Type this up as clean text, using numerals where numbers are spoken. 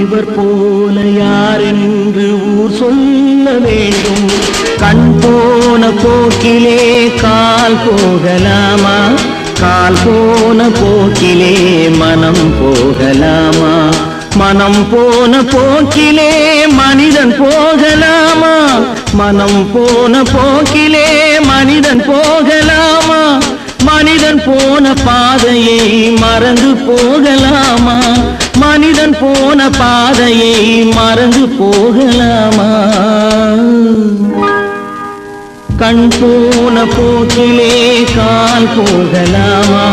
இவர் போல யார் என்று ஊர் சொல்ல வேண்டும். கண் போன போக்கிலே கால் போகலாமா? கால் போன போக்கிலே மனம் போகலாமா? மனம் போன போக்கிலே மனிதன் போகலாமா? மனம் போன போக்கிலே மனிதன் போகலாமா? மனிதன் போன பாதையை மறந்து போகலாமா? மனிதன் போன பாதையை மறந்து போகலாமா? கண் போன போக்கிலே கால் போகலாமா?